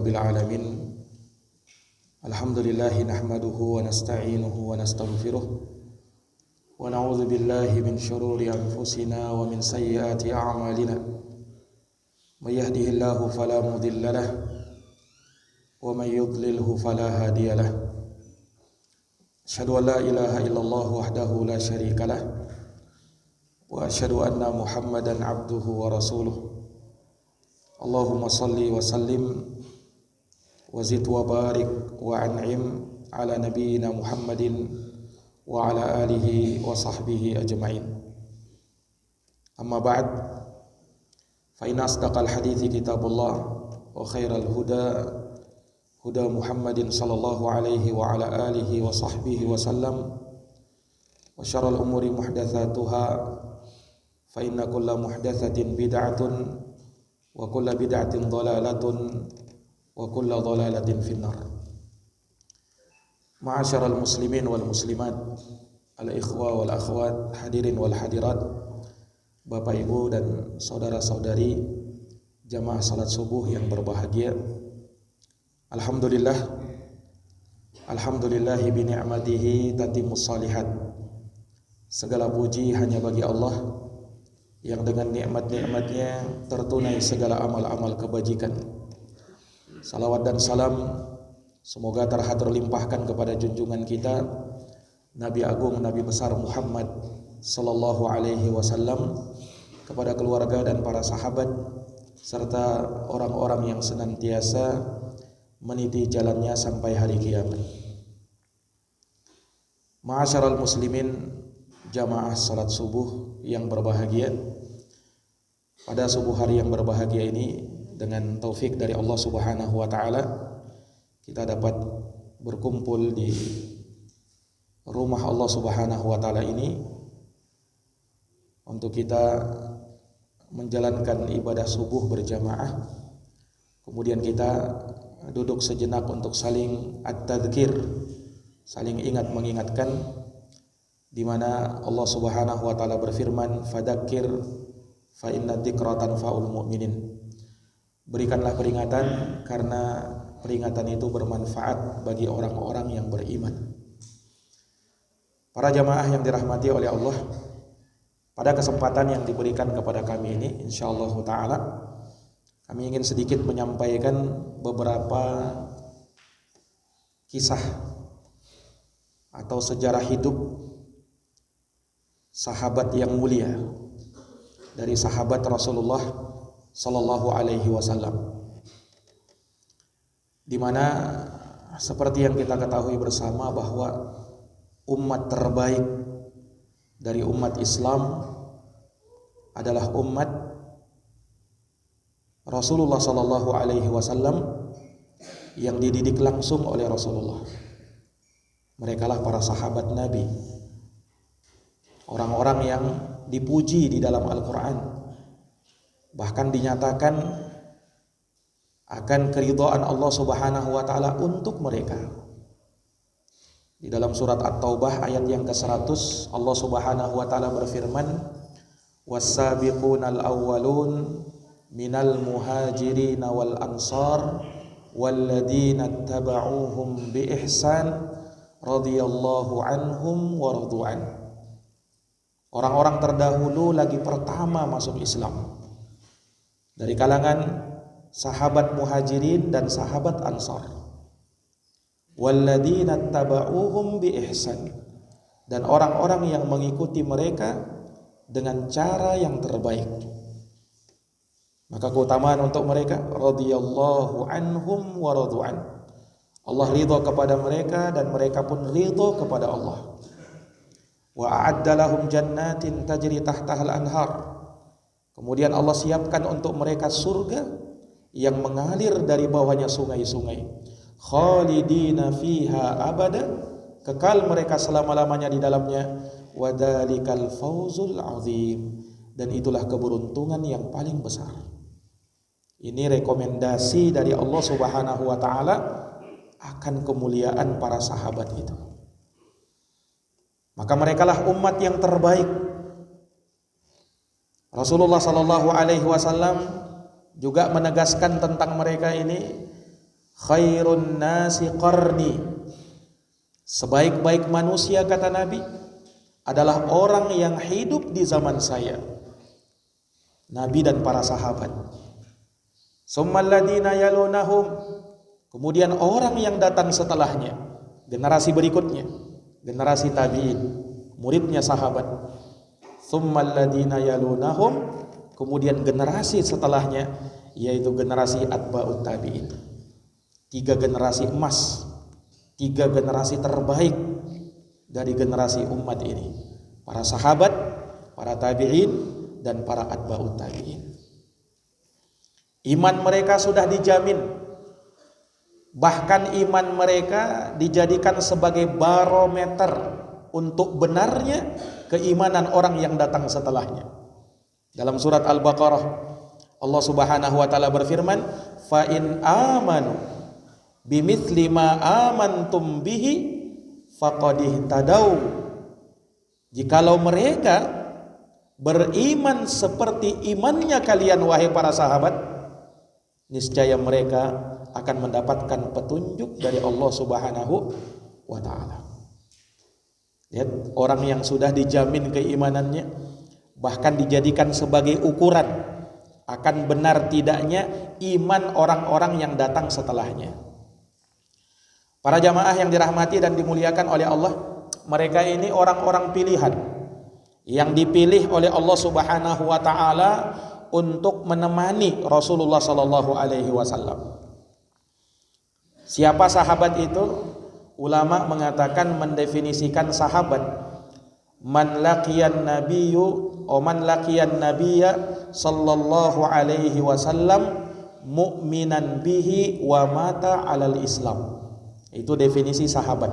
rabbil alamin. Alhamdulillahi nahmaduhu wa nasta'inuhu wa nastaghfiruh wa na'udzu billahi min syururi anfusina wa min sayyiati a'malina. May yahdihillahu fala mudilla lahu wa may yudlilhu fala hadiya lahu. Asyhadu an la ilaha illallah wahdahu la syarika lah wa asyhadu anna Muhammadan abduhu wa rasuluh. Allahumma salli wa sallim wa zid wa barik wa an'im ala nabiyyina Muhammadin wa ala alihi wa sahbihi ajma'in. Amma ba'd, fa inna asdaqal hadithi kitabullah wa khairal huda huda Muhammadin sallallahu alaihi wa ala alihi wa sahbihi wa sallam, wa syarrul umuri muhdatsatuha fa inna kulla muhdatsatin bid'atun wa kulla bid'atin dhalalatun wa kulla dhalalatin finnar. Ma'asyiral muslimin wal muslimat, al ikhwa wal akhwat, hadirin wal hadirat, Bapak Ibu dan saudara-saudari jamaah salat subuh yang berbahagia. Alhamdulillah, alhamdulillahi bi ni'matihi tatimmus shalihat. Segala puji hanya bagi Allah yang dengan nikmat-nikmatnya tertunai segala amal-amal kebajikan. Salawat dan salam semoga terlimpahkan kepada junjungan kita Nabi Agung, Nabi besar Muhammad sallallahu alaihi wasallam, kepada keluarga dan para sahabat serta orang-orang yang senantiasa meniti jalannya sampai hari kiamat. Ma'asyiral muslimin, jamaah salat subuh yang berbahagia. Pada subuh hari yang berbahagia ini, dengan taufik dari Allah Subhanahu wa taala, kita dapat berkumpul di rumah Allah Subhanahu wa taala ini untuk kita menjalankan ibadah subuh berjamaah. Kemudian kita duduk sejenak untuk saling at-tadzkir, saling ingat mengingatkan, di mana Allah Subhanahu wa taala berfirman, fadzakir fa inna dzikra tanfa'ul mu'minin. Berikanlah peringatan karena peringatan itu bermanfaat bagi orang-orang yang beriman. Para jamaah yang dirahmati oleh Allah, pada kesempatan yang diberikan kepada kami ini, insyaallah taala kami ingin sedikit menyampaikan beberapa kisah atau sejarah hidup sahabat yang mulia dari sahabat Rasulullah sallallahu alaihi wasallam, di mana seperti yang kita ketahui bersama bahwa umat terbaik dari umat Islam adalah umat Rasulullah sallallahu alaihi wasallam yang dididik langsung oleh Rasulullah. Merekalah para sahabat Nabi, orang-orang yang dipuji di dalam Al-Quran, bahkan dinyatakan akan keridhaan Allah Subhanahu wa taala untuk mereka. Di dalam surat At-Taubah ayat yang ke-100, Allah Subhanahu wa taala berfirman, was-sabiqunal awwalun minal muhajirin wal ansar walladzina ittaba'uuhum bi ihsan radhiyallahu anhum wa radu'an. Orang-orang terdahulu lagi pertama masuk Islam dari kalangan sahabat muhajirin dan sahabat ansar. Walladzina ittaba'uuhum bi ihsan, dan orang-orang yang mengikuti mereka dengan cara yang terbaik. Maka keutamaan untuk mereka, radhiyallahu anhum wa radu'an. Allah ridha kepada mereka dan mereka pun ridha kepada Allah. Wa a'adda lahum jannatin tajri tahtahal anhar. Kemudian Allah siapkan untuk mereka surga yang mengalir dari bawahnya sungai-sungai. Khalidina fiha abada, kekal mereka selama-lamanya di dalamnya. Wa dzalikal fawzul azim, dan itulah keberuntungan yang paling besar. Ini rekomendasi dari Allah Subhanahu wa taala akan kemuliaan para sahabat itu. Maka merekalah umat yang terbaik. Rasulullah sallallahu alaihi wasallam juga menegaskan tentang mereka ini khairun nasi qarni, sebaik-baik manusia kata Nabi adalah orang yang hidup di zaman saya, Nabi dan para sahabat. Summal ladina yalunahum, kemudian orang yang datang setelahnya, generasi berikutnya, generasi tabi'in, muridnya sahabat. Summal ladina yalunahum, kemudian generasi setelahnya, yaitu generasi atba'ut tabi'in. 3 generasi emas, 3 generasi terbaik dari generasi umat ini, para sahabat, para tabi'in, dan para atba'ut tabi'in. Iman mereka sudah dijamin, bahkan iman mereka dijadikan sebagai barometer untuk benarnya keimanan orang yang datang setelahnya. Dalam surat Al-Baqarah, Allah Subhanahu wa taala berfirman, "Fa in amanu bimithli ma amantum bihi faqad ihtadaw." Jikalau mereka beriman seperti imannya kalian wahai para sahabat, niscaya mereka akan mendapatkan petunjuk dari Allah Subhanahu wa taala. Lihat, orang yang sudah dijamin keimanannya bahkan dijadikan sebagai ukuran akan benar tidaknya iman orang-orang yang datang setelahnya. Para jamaah yang dirahmati dan dimuliakan oleh Allah, mereka ini orang-orang pilihan yang dipilih oleh Allah Subhanahu wa taala untuk menemani Rasulullah sallallahu alaihi wasallam. Siapa sahabat itu? Ulama mengatakan, mendefinisikan sahabat, man laqiyan nabiyyu o man laqiyan nabiyya sallallahu alaihi wasallam mu'minan bihi wa mata alal Islam. Itu definisi sahabat.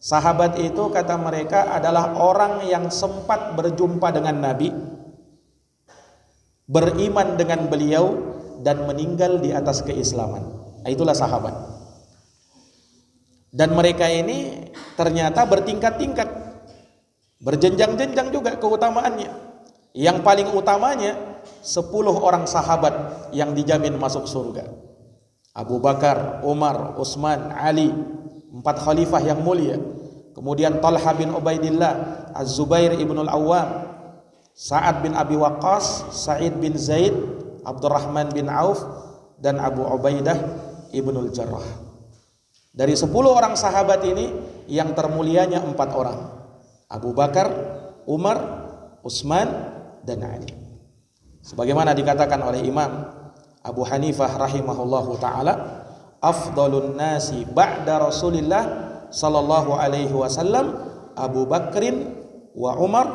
Sahabat itu kata mereka adalah orang yang sempat berjumpa dengan Nabi, beriman dengan beliau, dan meninggal di atas keislaman. Itulah sahabat. Dan mereka ini ternyata bertingkat-tingkat, berjenjang-jenjang juga keutamaannya. Yang paling utamanya 10 orang sahabat yang dijamin masuk surga. Abu Bakar, Umar, Utsman, Ali, 4 khalifah yang mulia. Kemudian Talha bin Ubaidillah, Az-Zubair ibnul Awwam, Sa'ad bin Abi Waqqas, Sa'id bin Zaid, Abdurrahman bin Auf, dan Abu Ubaidah ibnul Jarrah. Dari 10 orang sahabat ini, yang termulianya 4 orang, Abu Bakar, Umar, Utsman, dan Ali. Sebagaimana dikatakan oleh Imam Abu Hanifah rahimahullahu ta'ala, afdalun nasi ba'da Rasulillah sallallahu alaihi wasallam Abu Bakrin wa Umar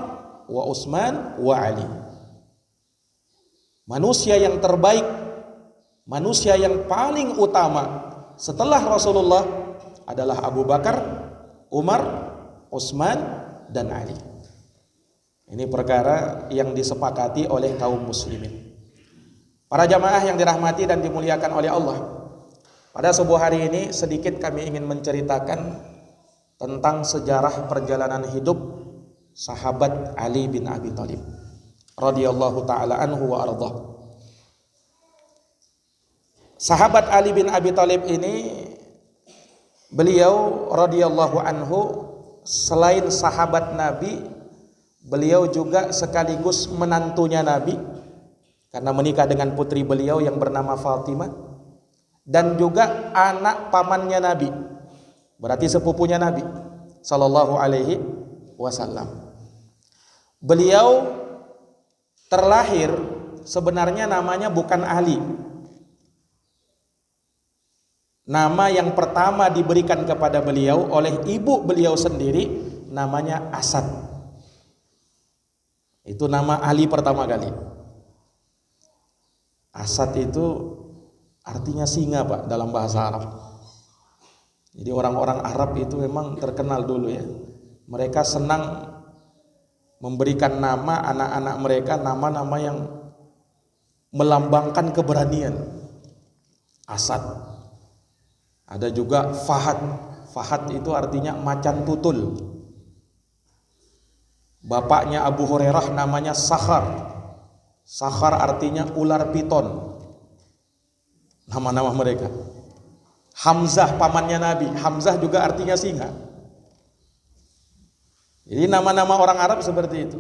wa Utsman wa Ali. Manusia yang terbaik, manusia yang paling utama setelah Rasulullah adalah Abu Bakar, Umar, Utsman, dan Ali. Ini perkara yang disepakati oleh kaum muslimin. Para jamaah yang dirahmati dan dimuliakan oleh Allah, pada subuh hari ini sedikit kami ingin menceritakan tentang sejarah perjalanan hidup sahabat Ali bin Abi Thalib radhiyallahu taala anhu wa ardhah. Sahabat Ali bin Abi Thalib ini, beliau radhiyallahu anhu selain sahabat Nabi, beliau juga sekaligus menantunya Nabi karena menikah dengan putri beliau yang bernama Fatimah, dan juga anak pamannya Nabi, berarti sepupunya Nabi sallallahu alaihi wasallam. Beliau terlahir sebenarnya namanya bukan Ali. Nama yang pertama diberikan kepada beliau oleh ibu beliau sendiri namanya Asad. Itu nama Ali pertama kali. Asad itu artinya singa, Pak, dalam bahasa Arab. Jadi orang-orang Arab itu memang terkenal dulu ya. Mereka senang memberikan nama anak-anak mereka nama-nama yang melambangkan keberanian. Asad. Ada juga Fahad. Fahad itu artinya macan tutul. Bapaknya Abu Hurairah namanya Sakhar. Sakhar artinya ular piton. Nama-nama mereka. Hamzah pamannya Nabi. Hamzah juga artinya singa. Jadi nama-nama orang Arab seperti itu.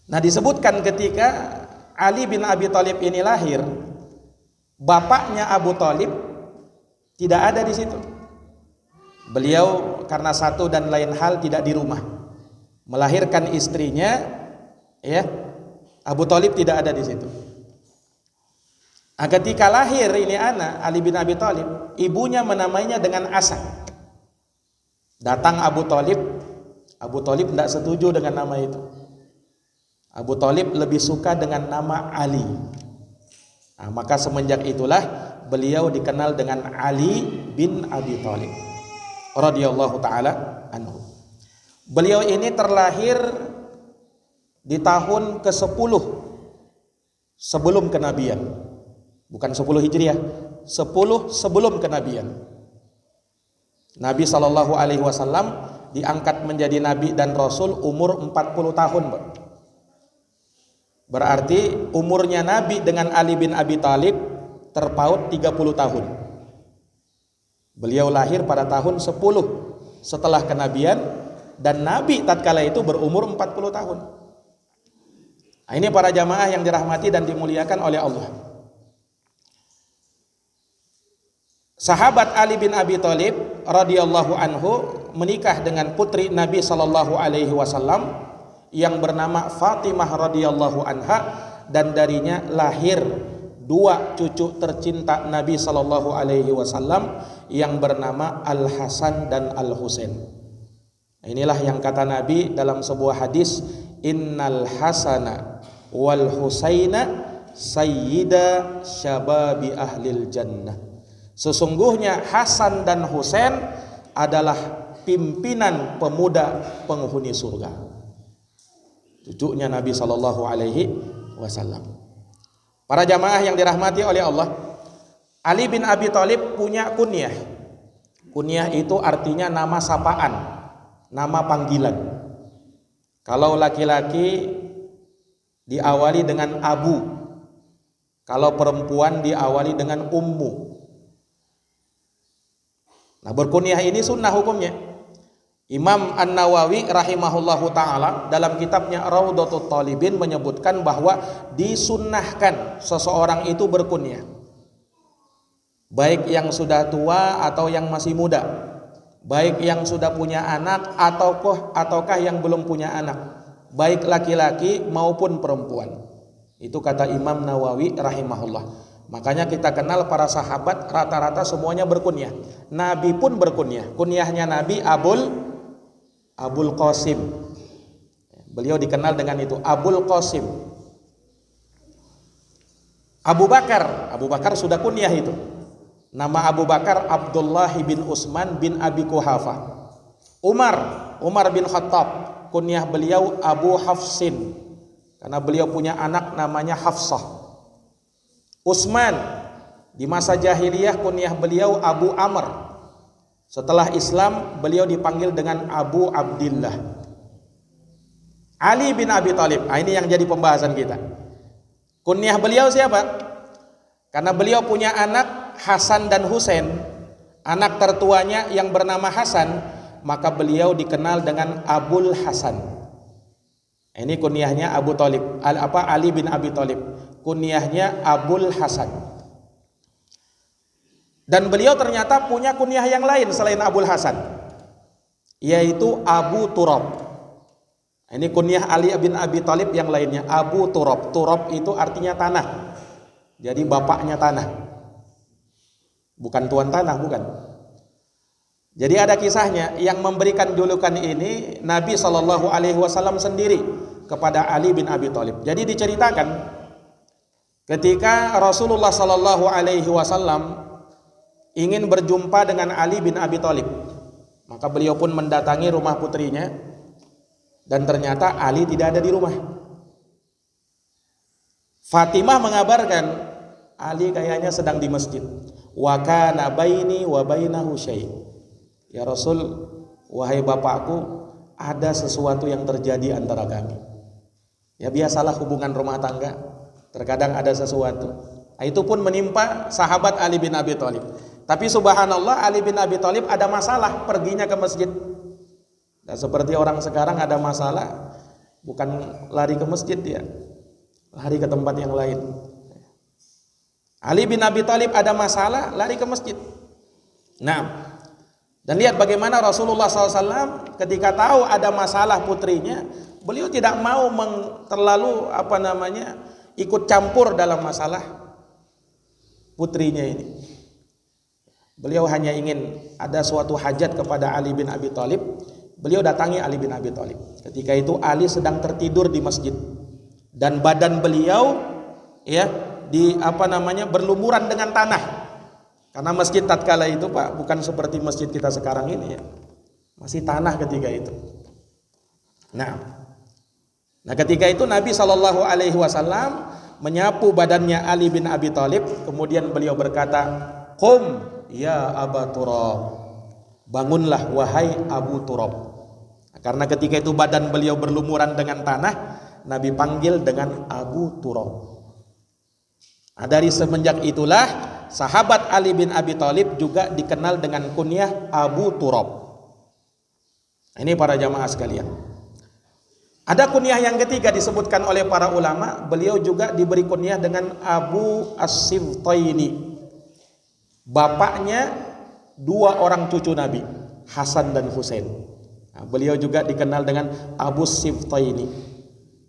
Nah, disebutkan ketika Ali bin Abi Thalib ini lahir, bapaknya Abu Thalib tidak ada di situ. Beliau karena satu dan lain hal tidak di rumah, melahirkan istrinya, ya. Abu Thalib tidak ada di situ. Nah, ketika lahir ini anak Ali bin Abi Thalib, ibunya menamainya dengan Asad. Datang Abu Thalib tidak setuju dengan nama itu. Abu Thalib lebih suka dengan nama Ali. Nah, maka semenjak itulah beliau dikenal dengan Ali bin Abi Thalib radhiyallahu taala anhu. Beliau ini terlahir di tahun ke-10 sebelum kenabian. Bukan 10 Hijriah, 10 sebelum kenabian. Nabi SAW diangkat menjadi nabi dan rasul umur 40 tahun, Pak. Berarti umurnya Nabi dengan Ali bin Abi Thalib terpaut 30 tahun. Beliau lahir pada tahun 10 setelah kenabian, dan Nabi tatkala itu berumur 40 tahun. Nah, ini para jamaah yang dirahmati dan dimuliakan oleh Allah. Sahabat Ali bin Abi Thalib radhiyallahu anhu menikah dengan putri Nabi sallallahu alaihi wasallam yang bernama Fatimah radhiyallahu anha, dan darinya lahir 2 cucu tercinta Nabi sallallahu alaihi wasallam yang bernama Al-Hasan dan Al-Husain. Inilah yang kata Nabi dalam sebuah hadis, innal hasana wal husaina sayyida syababi ahlil jannah. Sesungguhnya Hasan dan Husain adalah pimpinan pemuda penghuni surga. Cucunya Nabi sallallahu alaihi wasallam. Para jamaah yang dirahmati oleh Allah, Ali bin Abi Thalib punya kunyah. Kunyah itu artinya nama sapaan, nama panggilan. Kalau laki-laki diawali dengan Abu, kalau perempuan diawali dengan Ummu. Nah, berkunyah ini sunnah hukumnya. Imam An-Nawawi rahimahullahu ta'ala dalam kitabnya Raudhatut Thalibin menyebutkan bahwa disunnahkan seseorang itu berkunyah, baik yang sudah tua atau yang masih muda, baik yang sudah punya anak ataukah yang belum punya anak, baik laki-laki maupun perempuan. Itu kata Imam Nawawi rahimahullah. Makanya kita kenal para sahabat rata-rata semuanya berkunyah. Nabi pun berkunyah. Kunyahnya Nabi Abul Qasim. Beliau dikenal dengan itu, Abul Qasim. Abu Bakar sudah kunyah itu. Nama Abu Bakar Abdullah bin Utsman bin Abi Quhafah. Umar bin Khattab, kunyah beliau Abu Hafsin, karena beliau punya anak namanya Hafsah. Utsman di masa jahiliyah kunyah beliau Abu Amr. Setelah Islam beliau dipanggil dengan Abu Abdillah. Ali bin Abi Thalib, ini yang jadi pembahasan kita. Kunyah beliau siapa? Karena beliau punya anak Hasan dan Husain, anak tertuanya yang bernama Hasan, maka beliau dikenal dengan Abul Hasan. Ini kunyahnya Abu Thalib, Ali bin Abi Thalib. Kunyahnya Abul Hasan. Dan beliau ternyata punya kunyah yang lain selain Abul Hasan, yaitu Abu Turab. Ini kunyah Ali bin Abi Thalib yang lainnya, Abu Turab. Turab itu artinya tanah. Jadi bapaknya tanah. Bukan tuan tanah, bukan. Jadi ada kisahnya yang memberikan julukan ini Nabi sallallahu alaihi wasallam sendiri kepada Ali bin Abi Thalib. Jadi diceritakan ketika Rasulullah sallallahu alaihi wasallam ingin berjumpa dengan Ali bin Abi Thalib, maka beliau pun mendatangi rumah putrinya, dan ternyata Ali tidak ada di rumah. Fatimah mengabarkan Ali kayaknya sedang di masjid. Wa kana baini wa bainahu syai'. Ya Rasul, wahai bapakku, ada sesuatu yang terjadi antara kami. Ya biasalah hubungan rumah tangga, terkadang ada sesuatu. Itu pun menimpa sahabat Ali bin Abi Thalib. Tapi subhanallah, Ali bin Abi Thalib ada masalah perginya ke masjid. Dan seperti orang sekarang ada masalah, bukan lari ke masjid dia, lari ke tempat yang lain. Ali bin Abi Thalib ada masalah, lari ke masjid. Nah, dan lihat bagaimana Rasulullah SAW ketika tahu ada masalah putrinya, beliau tidak mau terlalu ikut campur dalam masalah putrinya ini. Beliau hanya ingin ada suatu hajat kepada Ali bin Abi Thalib, beliau datangi Ali bin Abi Thalib. Ketika itu Ali sedang tertidur di masjid dan badan beliau berlumuran dengan tanah. Karena masjid tatkala itu Pak bukan seperti masjid kita sekarang ini ya. Masih tanah ketika itu. Nah ketika itu Nabi SAW menyapu badannya Ali bin Abi Thalib, kemudian beliau berkata, "Qum ya Aba Turab." Bangunlah wahai Abu Turab. Karena ketika itu badan beliau berlumuran dengan tanah, Nabi panggil dengan Abu Turab. Dari semenjak itulah sahabat Ali bin Abi Thalib juga dikenal dengan kunyah Abu Turab. Ini para jamaah sekalian. Ada kunyah yang ketiga disebutkan oleh para ulama, beliau juga diberi kunyah dengan Abu As-Sibtaini. Bapaknya dua orang cucu Nabi, Hasan dan Husain. Beliau juga dikenal dengan Abu Sibtaini.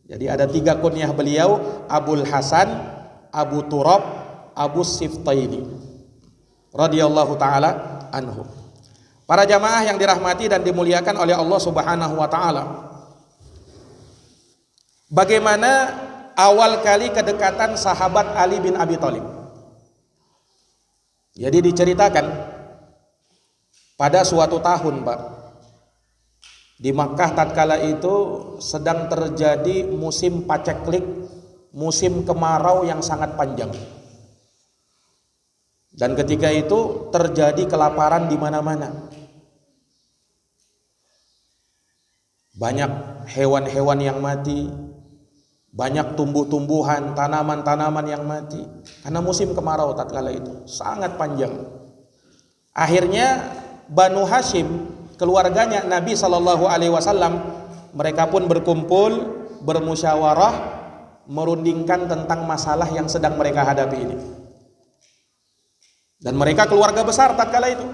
Jadi ada tiga kunyah beliau, Abul Hasan, Abu Turab, Abu Sibtaini radhiyallahu taala anhu. Para jamaah yang dirahmati dan dimuliakan oleh Allah Subhanahu wa taala. Bagaimana awal kali kedekatan sahabat Ali bin Abi Thalib? Jadi diceritakan pada suatu tahun, Pak, di Makkah tatkala itu sedang terjadi musim paceklik, musim kemarau yang sangat panjang. Dan ketika itu terjadi kelaparan di mana-mana. Banyak hewan-hewan yang mati, banyak tumbuh-tumbuhan, tanaman-tanaman yang mati karena musim kemarau tatkala itu sangat panjang. Akhirnya Banu Hashim, keluarganya Nabi SAW, mereka pun berkumpul, bermusyawarah, merundingkan tentang masalah yang sedang mereka hadapi ini. Dan mereka keluarga besar tatkala itu.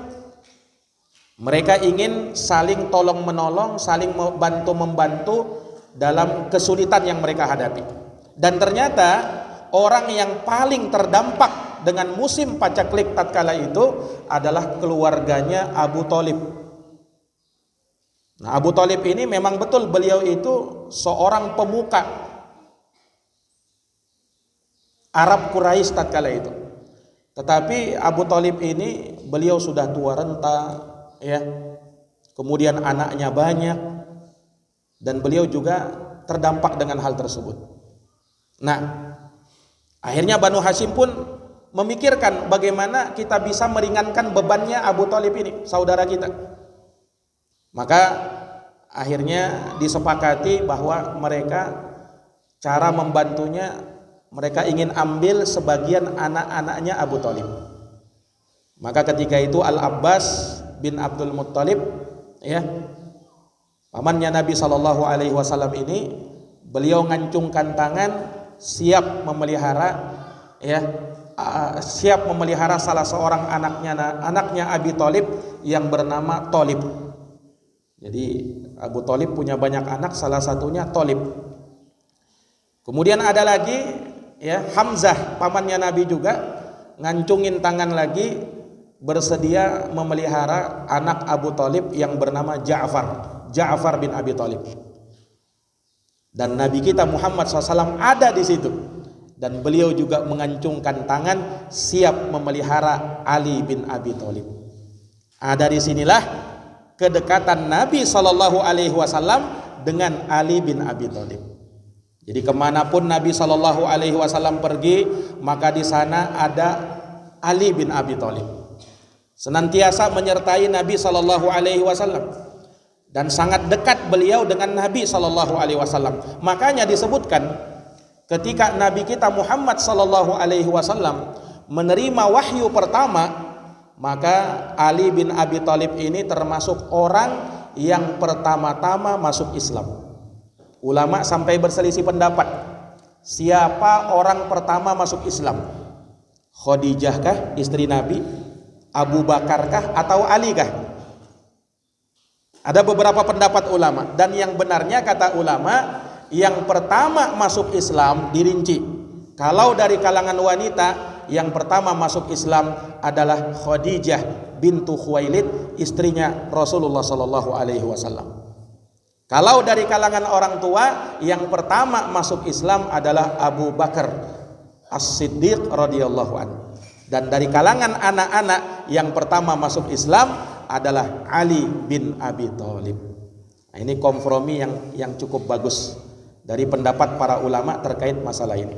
Mereka ingin saling tolong menolong, saling bantu-membantu dalam kesulitan yang mereka hadapi. Dan ternyata orang yang paling terdampak dengan musim paceklik tatkala itu adalah keluarganya Abu Thalib. Nah, Abu Thalib ini memang betul beliau itu seorang pemuka Arab Quraisy tatkala itu. Tetapi Abu Thalib ini beliau sudah tua renta, ya. Kemudian anaknya banyak dan beliau juga terdampak dengan hal tersebut. Nah, akhirnya Banu Hashim pun memikirkan bagaimana kita bisa meringankan bebannya Abu Thalib ini, saudara kita. Maka akhirnya disepakati bahwa mereka cara membantunya, mereka ingin ambil sebagian anak-anaknya Abu Thalib. Maka ketika itu Al-Abbas bin Abdul Muttalib, ya, pamannya Nabi SAW ini, beliau ngancungkan tangan siap memelihara, ya, siap memelihara salah seorang anaknya Abi Thalib yang bernama Thalib. Jadi Abu Thalib punya banyak anak, salah satunya Thalib. Kemudian ada lagi, ya, Hamzah, pamannya Nabi juga ngancungin tangan lagi, bersedia memelihara anak Abu Thalib yang bernama Ja'far bin Abi Thalib. Dan Nabi kita Muhammad SAW ada di situ, dan beliau juga mengancungkan tangan siap memelihara Ali bin Abi Thalib. Dari sinilah kedekatan Nabi SAW dengan Ali bin Abi Thalib. Jadi kemanapun Nabi SAW pergi, maka di sana ada Ali bin Abi Thalib. Senantiasa menyertai Nabi SAW dan sangat dekat beliau dengan Nabi SAW. Makanya disebutkan ketika Nabi kita Muhammad SAW menerima wahyu pertama, Maka Ali bin Abi Thalib ini termasuk orang yang pertama-tama masuk Islam. Ulama sampai berselisih pendapat, siapa orang pertama masuk Islam? Khadijah kah istri Nabi, Abu Bakar kah, atau Ali kah? Ada beberapa pendapat ulama, dan yang benarnya kata ulama, yang pertama masuk Islam dirinci. Kalau dari kalangan wanita, yang pertama masuk Islam adalah Khadijah bintu Khuwailid, istrinya Rasulullah sallallahu alaihi wasallam. Kalau dari kalangan orang tua, yang pertama masuk Islam adalah Abu Bakar As-Siddiq radhiyallahu anhu. Dan dari kalangan anak-anak, yang pertama masuk Islam adalah Ali bin Abi Thalib. Nah, ini kompromi yang cukup bagus dari pendapat para ulama terkait masalah ini.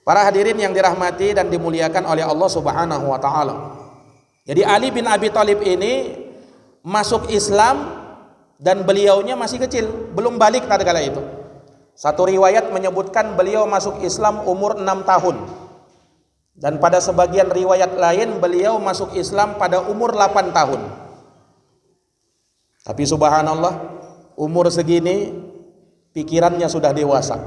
Para hadirin yang dirahmati dan dimuliakan oleh Allah Subhanahu wa taala. Jadi Ali bin Abi Thalib ini masuk Islam dan beliaunya masih kecil, belum balik tatkala itu. Satu riwayat menyebutkan beliau masuk Islam umur 6 tahun. Dan pada sebagian riwayat lain beliau masuk Islam pada umur 8 tahun. Tapi subhanallah, umur segini pikirannya sudah dewasa.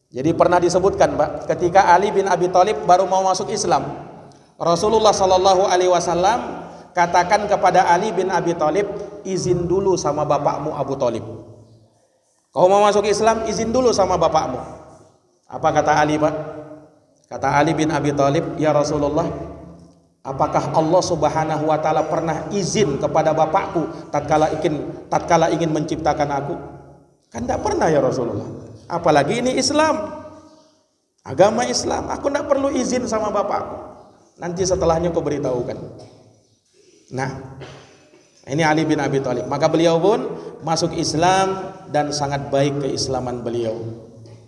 Jadi pernah disebutkan, Pak, ketika Ali bin Abi Thalib baru mau masuk Islam, Rasulullah sallallahu alaihi wasallam katakan kepada Ali bin Abi Thalib, izin dulu sama bapakmu Abu Thalib. Kau mau masuk Islam, izin dulu sama bapakmu. Apa kata Ali, Pak? Kata Ali bin Abi Thalib, ya Rasulullah, apakah Allah Subhanahu wa taala pernah izin kepada bapakku tatkala ingin menciptakan aku? Kan tidak pernah ya Rasulullah. Apalagi ini Islam, agama Islam, aku tidak perlu izin sama bapakku. Nanti setelahnya kau beritahukan. Nah, ini Ali bin Abi Thalib. Maka beliau pun masuk Islam dan sangat baik keislaman beliau.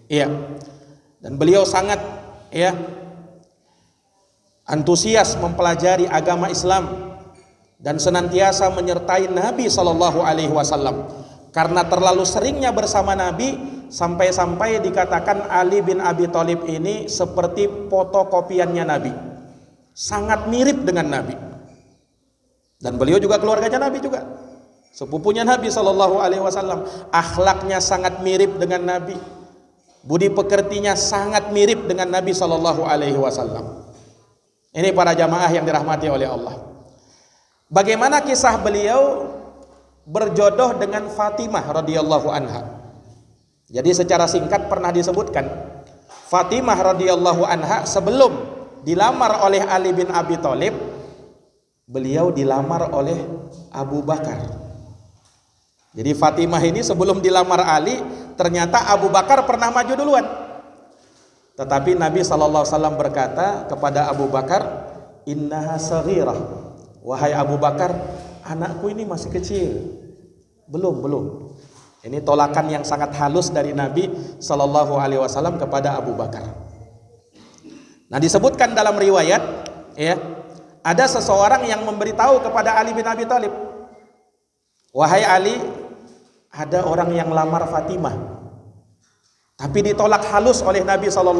Iya. Dan beliau sangat antusias mempelajari agama Islam dan senantiasa menyertai Nabi sallallahu alaihi wasallam. Karena terlalu seringnya bersama Nabi, sampai-sampai dikatakan Ali bin Abi Thalib ini seperti fotokopiannya Nabi. Sangat mirip dengan Nabi. Dan beliau juga keluarganya Nabi juga, sepupunya Nabi sallallahu alaihi wasallam. Akhlaknya sangat mirip dengan Nabi. Budi pekertinya sangat mirip dengan Nabi sallallahu alaihi wasallam. Ini para jamaah yang dirahmati oleh Allah. Bagaimana kisah beliau berjodoh dengan Fatimah radhiyallahu anha? Jadi secara singkat pernah disebutkan, Fatimah radhiyallahu anha sebelum dilamar oleh Ali bin Abi Thalib, beliau dilamar oleh Abu Bakar. Jadi Fatimah ini sebelum dilamar Ali, ternyata Abu Bakar pernah maju duluan. Tetapi Nabi SAW berkata kepada Abu Bakar, innaha saghirah, wahai Abu Bakar, anakku ini masih kecil, belum. Ini tolakan yang sangat halus dari Nabi SAW kepada Abu Bakar. Nah, disebutkan dalam riwayat, ada seseorang yang memberitahu kepada Ali bin Abi Thalib, wahai Ali, ada orang yang lamar Fatimah, tapi ditolak halus oleh Nabi SAW.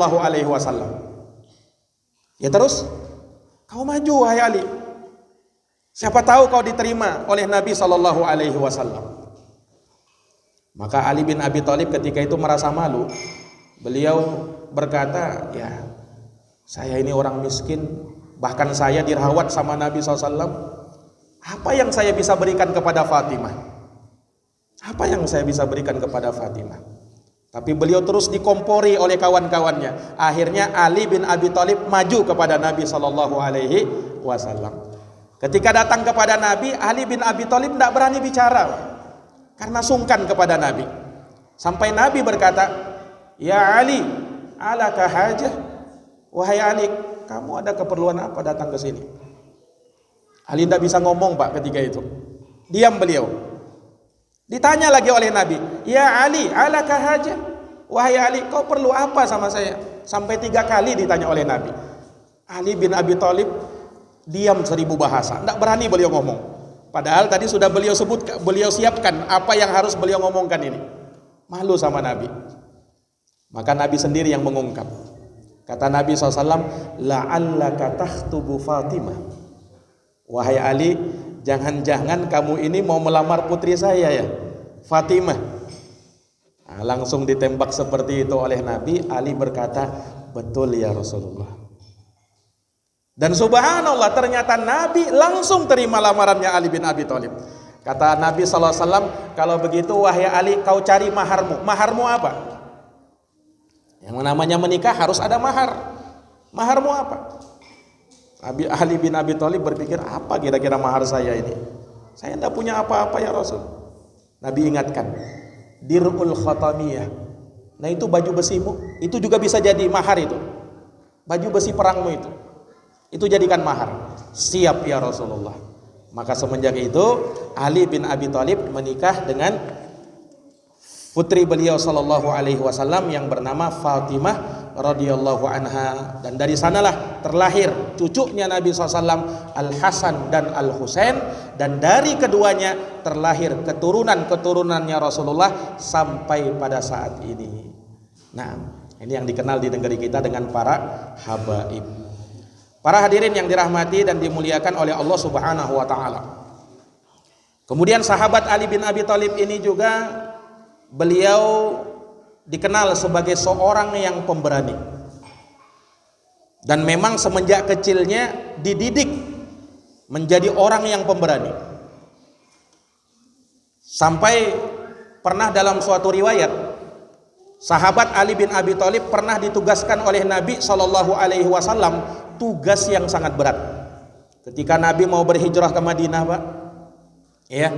Ya terus, kau maju wahai Ali, siapa tahu kau diterima oleh Nabi SAW. Maka Ali bin Abi Thalib ketika itu merasa malu. Beliau berkata, ya saya ini orang miskin, bahkan saya dirawat sama Nabi SAW. Apa yang saya bisa berikan kepada Fatimah? Apa yang saya bisa berikan kepada Fatimah? Tapi beliau terus dikompori oleh kawan-kawannya. Akhirnya Ali bin Abi Thalib maju kepada Nabi SAW. Ketika datang kepada Nabi, Ali bin Abi Thalib tidak berani bicara karena sungkan kepada Nabi. Sampai Nabi berkata, ya Ali, alaka hajah? Wahai Ali, kamu ada keperluan apa datang ke sini? Ali tidak bisa ngomong, Pak, ketika itu. Diam beliau. Ditanya lagi oleh Nabi, ya Ali, alaka hajah? Wahai Ali, kau perlu apa sama saya? Sampai 3 kali ditanya oleh Nabi. Ali bin Abi Thalib diam 1000 bahasa, tidak berani beliau ngomong. Padahal tadi sudah beliau siapkan apa yang harus beliau ngomongkan ini. Malu sama Nabi. Maka Nabi sendiri yang mengungkap. Kata Nabi SAW, la'allaka takhtubu Fatimah. Wahai Ali, jangan-jangan kamu ini mau melamar putri saya ya, Fatimah. Nah, langsung ditembak seperti itu oleh Nabi. Ali berkata, betul ya Rasulullah. Dan subhanallah, ternyata Nabi langsung terima lamarannya Ali bin Abi Thalib. Kata Nabi SAW, kalau begitu wahai Ali, kau cari maharmu. Maharmu apa? Yang namanya menikah harus ada mahar. Maharmu apa? Ali bin Abi Thalib berpikir, apa kira-kira mahar saya ini? Saya tidak punya apa-apa ya Rasul. Nabi ingatkan, dir'ul khatamiyah. Nah itu baju besimu, itu juga bisa jadi mahar itu. Baju besi perangmu itu jadikan mahar. Siap ya Rasulullah. Maka semenjak itu Ali bin Abi Thalib menikah dengan putri beliau sallallahu alaihi wasallam yang bernama Fatimah radhiyallahu anha, dan dari sanalah terlahir cucunya Nabi SAW, Al Hasan dan Al Husain, dan dari keduanya terlahir keturunannya Rasulullah sampai pada saat ini. Nah, ini yang dikenal di negeri kita dengan para habaib. Para hadirin yang dirahmati dan dimuliakan oleh Allah Subhanahu wa taala. Kemudian sahabat Ali bin Abi Thalib ini juga beliau dikenal sebagai seorang yang pemberani. Dan memang semenjak kecilnya dididik menjadi orang yang pemberani. Sampai pernah dalam suatu riwayat, sahabat Ali bin Abi Thalib pernah ditugaskan oleh Nabi SAW tugas yang sangat berat. Ketika Nabi mau berhijrah ke Madinah, Pak, ya,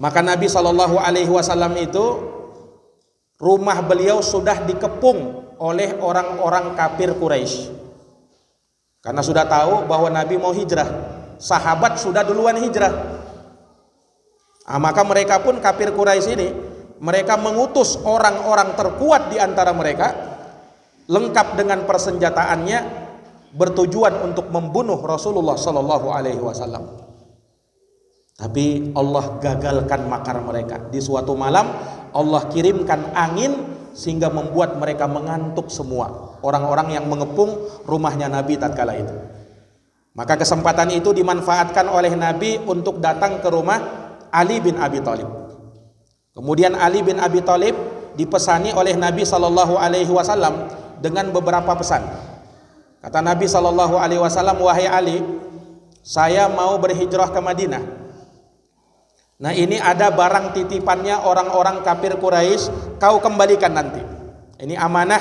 maka Nabi SAW itu rumah beliau sudah dikepung oleh orang-orang kafir Quraisy. Karena sudah tahu bahwa Nabi mau hijrah, sahabat sudah duluan hijrah. Maka mereka pun kafir Quraisy ini, mereka mengutus orang-orang terkuat di antara mereka, lengkap dengan persenjataannya, bertujuan untuk membunuh Rasulullah Sallallahu Alaihi Wasallam. Tapi Allah gagalkan makar mereka. Di suatu malam Allah kirimkan angin sehingga membuat mereka mengantuk semua, orang-orang yang mengepung rumahnya Nabi tatkala itu. Maka kesempatan itu dimanfaatkan oleh Nabi untuk datang ke rumah Ali bin Abi Thalib. Kemudian Ali bin Abi Thalib dipesani oleh Nabi Sallallahu Alaihi Wasallam dengan beberapa pesan. Kata Nabi Sallallahu Alaihi Wasallam, wahai Ali, saya mau berhijrah ke Madinah. Nah ini ada barang titipannya orang-orang kafir Quraisy, kau kembalikan nanti. Ini amanah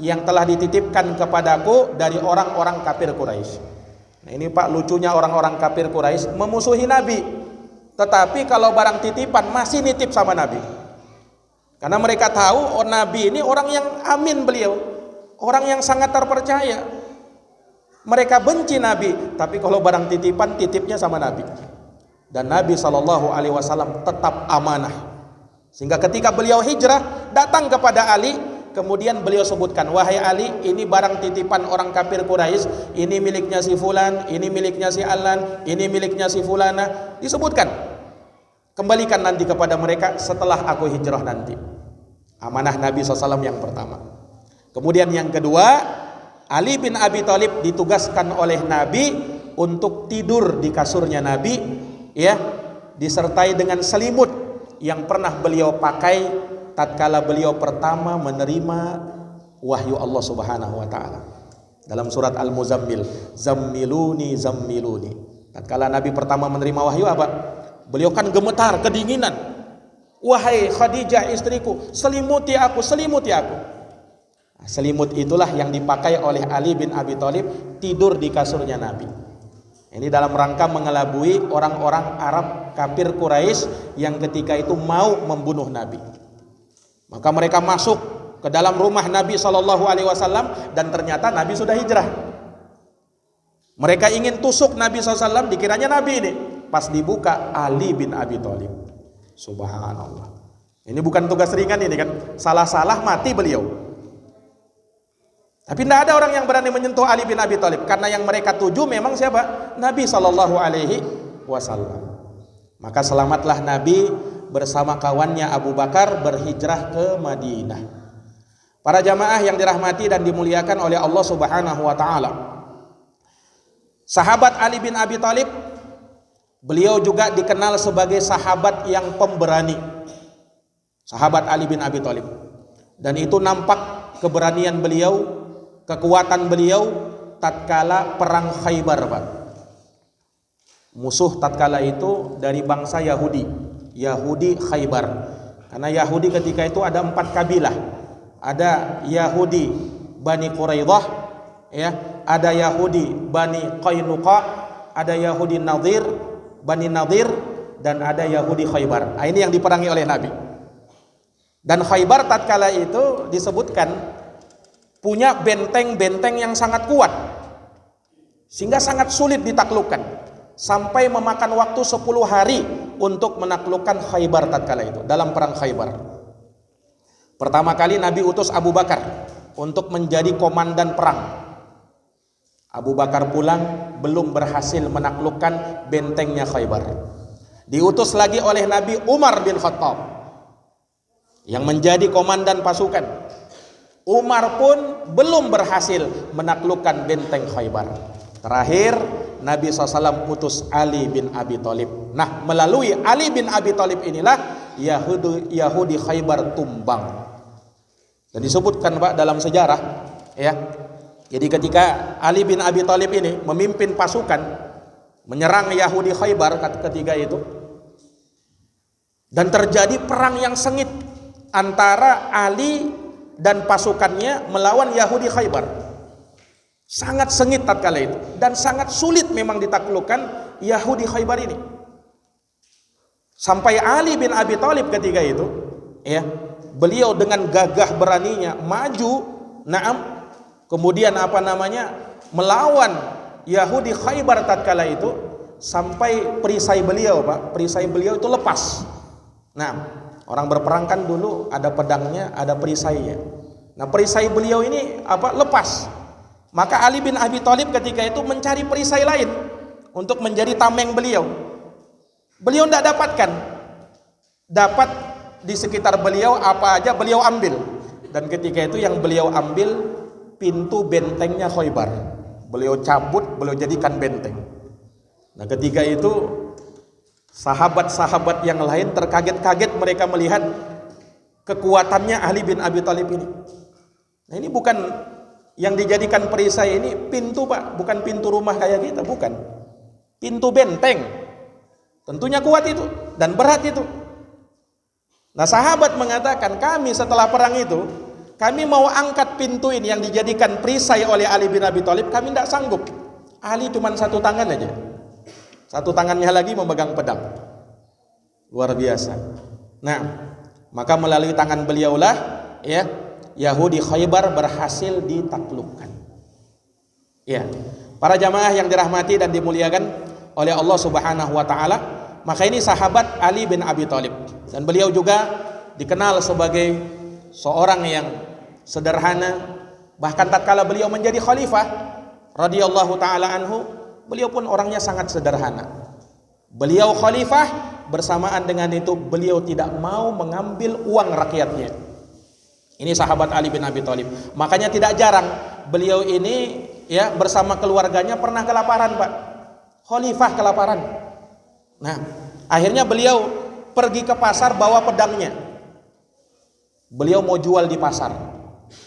yang telah dititipkan kepadaku dari orang-orang kafir Quraisy. Nah ini Pak, lucunya orang-orang kafir Quraisy memusuhi Nabi, tetapi kalau barang titipan masih nitip sama Nabi. Karena mereka tahu Nabi ini orang yang amin beliau, orang yang sangat terpercaya. Mereka benci Nabi, tapi kalau barang titipan titipnya sama Nabi. Dan Nabi SAW tetap amanah. Sehingga ketika beliau hijrah datang kepada Ali, kemudian beliau sebutkan, wahai Ali, ini barang titipan orang kafir Quraisy, ini miliknya si fulan, ini miliknya si Alan, ini miliknya si fulana. Disebutkan, kembalikan nanti kepada mereka setelah aku hijrah nanti. Amanah Nabi SAW yang pertama. Kemudian yang kedua, Ali bin Abi Thalib ditugaskan oleh Nabi untuk tidur di kasurnya Nabi, ya, disertai dengan selimut yang pernah beliau pakai tatkala beliau pertama menerima wahyu Allah Subhanahu wa taala. Dalam surat Al-Muzammil, zammiluni zammiluni. Tatkala Nabi pertama menerima wahyu apa? Beliau kan gemetar, kedinginan. Wahai Khadijah istriku, selimuti aku, selimuti aku. Selimut itulah yang dipakai oleh Ali bin Abi Thalib tidur di kasurnya Nabi. Ini dalam rangka mengelabui orang-orang Arab kafir Quraisy yang ketika itu mau membunuh Nabi. Maka mereka masuk ke dalam rumah Nabi SAW dan ternyata Nabi sudah hijrah. Mereka ingin tusuk Nabi SAW, dikiranya Nabi ini. Pas dibuka, Ali bin Abi Thalib. Subhanallah. Ini bukan tugas ringan ini kan. Salah-salah mati beliau. Tapi tidak ada orang yang berani menyentuh Ali bin Abi Thalib, karena yang mereka tuju memang siapa? Nabi Sallallahu Alaihi Wasallam. Maka selamatlah Nabi bersama kawannya Abu Bakar berhijrah ke Madinah. Para jamaah yang dirahmati dan dimuliakan oleh Allah Subhanahu Wa Taala, sahabat Ali bin Abi Thalib Beliau juga dikenal sebagai sahabat yang pemberani, sahabat Ali bin Abi Thalib. Dan itu nampak keberanian beliau, kekuatan beliau tatkala perang Khaybar, Pak. Musuh tatkala itu dari bangsa Yahudi Khaybar. Karena Yahudi ketika itu ada 4 kabilah. Ada Yahudi Bani Quraidah, ya, ada Yahudi Bani Qainuqa, ada Yahudi Bani Nadir, dan ada Yahudi Khaybar. Nah, ini yang diperangi oleh Nabi. Dan Khaybar tatkala itu disebutkan punya benteng-benteng yang sangat kuat, sehingga sangat sulit ditaklukkan, sampai memakan waktu 10 hari untuk menaklukkan Khaybar tatkala itu dalam perang Khaybar. Pertama kali Nabi utus Abu Bakar untuk menjadi komandan perang. Abu Bakar pulang belum berhasil menaklukkan bentengnya Khaybar. Diutus lagi oleh Nabi Umar bin Khattab yang menjadi komandan pasukan. Umar pun belum berhasil menaklukkan benteng Khaybar. Terakhir Nabi SAW utus Ali bin Abi Thalib. Nah, melalui Ali bin Abi Thalib inilah Yahudi Khaybar tumbang. Dan disebutkan, Pak, dalam sejarah, ya. Jadi ketika Ali bin Abi Thalib ini memimpin pasukan menyerang Yahudi Khaybar ketika itu, dan terjadi perang yang sengit antara Ali dan pasukannya melawan Yahudi Khaybar. Sangat sengit tatkala itu, dan sangat sulit memang ditaklukkan Yahudi Khaybar ini. Sampai Ali bin Abi Thalib ketika itu, ya, beliau dengan gagah beraninya maju, kemudian melawan Yahudi Khaybar tatkala itu, sampai perisai beliau, Pak, perisai beliau itu lepas. Nah, orang berperang kan dulu ada pedangnya, ada perisainya. Nah, perisai beliau ini lepas. Maka Ali bin Abi Thalib ketika itu mencari perisai lain untuk menjadi tameng beliau. Beliau tidak dapatkan. Dapat di sekitar beliau apa aja beliau ambil. Dan ketika itu yang beliau ambil pintu bentengnya Khaybar. Beliau cabut, beliau jadikan benteng. Nah, ketika itu sahabat-sahabat yang lain terkaget-kaget mereka melihat kekuatannya Ali bin Abi Thalib ini. Nah, ini bukan yang dijadikan perisai ini pintu, Pak, bukan pintu rumah kayak kita, bukan. Pintu benteng. Tentunya kuat itu dan berat itu. Nah, sahabat mengatakan, kami setelah perang itu, kami mau angkat pintu ini yang dijadikan perisai oleh Ali bin Abi Thalib, kami tidak sanggup. Ali cuma satu tangan aja. Satu tangannya lagi memegang pedang. Luar biasa. Nah, maka melalui tangan beliaulah, ya, Yahudi Khaybar berhasil ditaklukkan. Ya, para jamaah yang dirahmati dan dimuliakan oleh Allah Subhanahu wa taala, maka ini sahabat Ali bin Abi Thalib, dan beliau juga dikenal sebagai seorang yang sederhana. Bahkan tatkala beliau menjadi khalifah radhiyallahu taala anhu, beliau pun orangnya sangat sederhana. Beliau khalifah, bersamaan dengan itu beliau tidak mau mengambil uang rakyatnya. Ini sahabat Ali bin Abi Thalib. Makanya tidak jarang beliau ini, ya, bersama keluarganya pernah kelaparan, Pak. Khalifah kelaparan. Nah, akhirnya beliau pergi ke pasar bawa pedangnya. Beliau mau jual di pasar.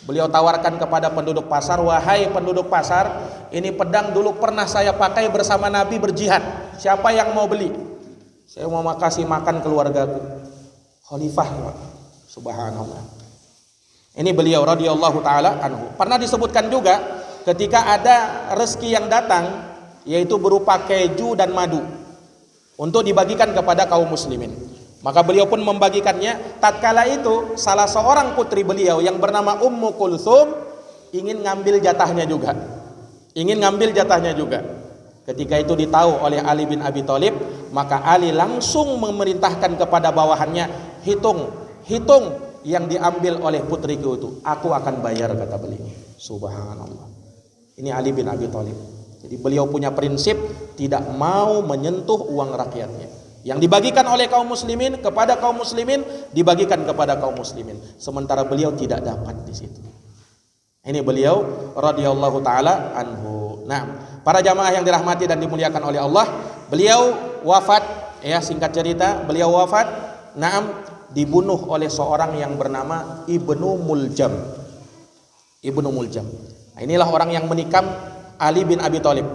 Beliau tawarkan kepada penduduk pasar, wahai penduduk pasar, ini pedang dulu pernah saya pakai bersama Nabi berjihad. Siapa yang mau beli? Saya mau kasih makan keluargaku. Khalifah, Pak. Subhanallah. Ini beliau radhiyallahu taala anhu. Pernah disebutkan juga ketika ada rezeki yang datang, yaitu berupa keju dan madu, untuk dibagikan kepada kaum muslimin. Maka beliau pun membagikannya. Tatkala itu salah seorang putri beliau yang bernama Ummu Kulthum ingin ngambil jatahnya juga. Ketika itu ditahu oleh Ali bin Abi Thalib, maka Ali langsung memerintahkan kepada bawahannya, hitung yang diambil oleh putriku itu, aku akan bayar, kata beliau. Subhanallah. Ini Ali bin Abi Thalib. Jadi beliau punya prinsip tidak mau menyentuh uang rakyatnya. Yang dibagikan oleh kaum muslimin kepada kaum muslimin, dibagikan kepada kaum muslimin. Sementara beliau tidak dapat di situ. Ini beliau radhiyallahu taala anhu. Nah, para jamaah yang dirahmati dan dimuliakan oleh Allah, beliau wafat, ya singkat cerita beliau wafat, naam, dibunuh oleh seorang yang bernama Ibnu Muljam. Ibnu Muljam. Nah, inilah orang yang menikam Ali bin Abi Thalib.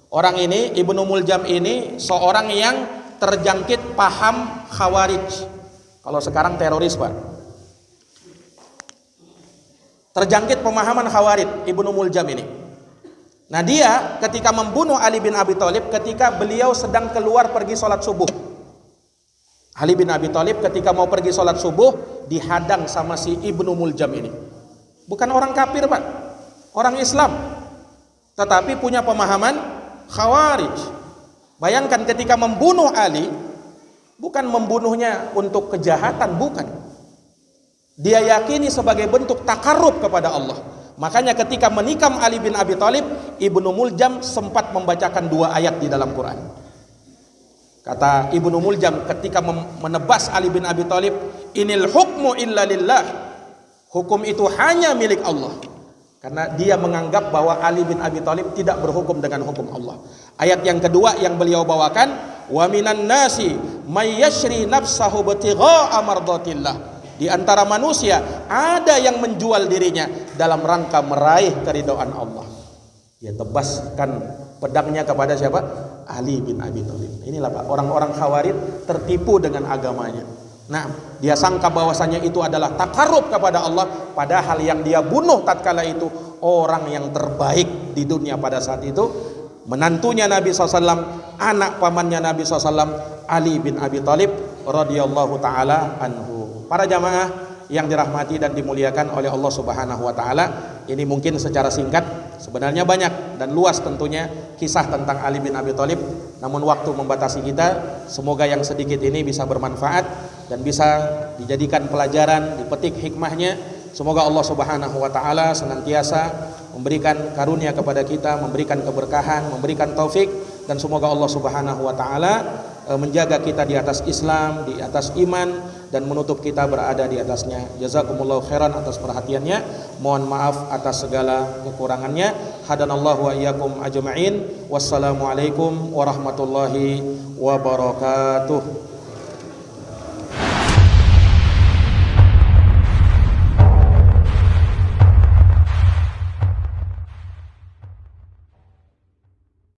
Orang ini, Ibnu Muljam ini seorang yang terjangkit paham Khawarij. Kalau sekarang teroris, Pak. Terjangkit pemahaman Khawarij Ibnu Muljam ini. Nah, dia ketika membunuh Ali bin Abi Thalib ketika beliau sedang keluar pergi sholat subuh. Ali bin Abi Thalib ketika mau pergi sholat subuh dihadang sama si Ibnu Muljam ini. Bukan orang kafir, Pak, orang Islam, tetapi punya pemahaman Khawarij. Bayangkan ketika membunuh Ali, bukan membunuhnya untuk kejahatan, bukan. Dia yakini sebagai bentuk takarrub kepada Allah. Makanya ketika menikam Ali bin Abi Thalib, Ibnu Muljam sempat membacakan 2 ayat di dalam Quran. Kata Ibnu Muljam ketika menebas Ali bin Abi Thalib, "Inil hukmu illa lillah." Hukum itu hanya milik Allah. Karena dia menganggap bahwa Ali bin Abi Thalib tidak berhukum dengan hukum Allah. Ayat yang kedua yang beliau bawakan, "Wa minan nasi may yashri nafsahu ibtigha'a mardatillah." Di antara manusia ada yang menjual dirinya dalam rangka meraih keridhaan Allah. Dia tebaskan pedangnya kepada siapa? Ali bin Abi Thalib. Inilah Pak, orang-orang Khawarij tertipu dengan agamanya. Nah, dia sangka bahwasanya itu adalah takarrub kepada Allah, padahal yang dia bunuh tatkala itu orang yang terbaik di dunia pada saat itu, menantunya Nabi SAW, anak pamannya Nabi SAW, Ali bin Abi Thalib radhiyallahu taala anhu. Para jamaah yang dirahmati dan dimuliakan oleh Allah Subhanahu wa taala, ini mungkin secara singkat, sebenarnya banyak dan luas tentunya kisah tentang Ali bin Abi Thalib, namun waktu membatasi kita. Semoga yang sedikit ini bisa bermanfaat dan bisa dijadikan pelajaran, dipetik hikmahnya. Semoga Allah Subhanahu wa taala senantiasa memberikan karunia kepada kita, memberikan keberkahan, memberikan taufik, dan semoga Allah Subhanahu wa taala menjaga kita di atas Islam, di atas iman, dan menutup kita berada di atasnya. Jazakumullahu khairan atas perhatiannya. Mohon maaf atas segala kekurangannya. Hadanallahu wa iyyakum ajma'in. Wassalamualaikum warahmatullahi wabarakatuh.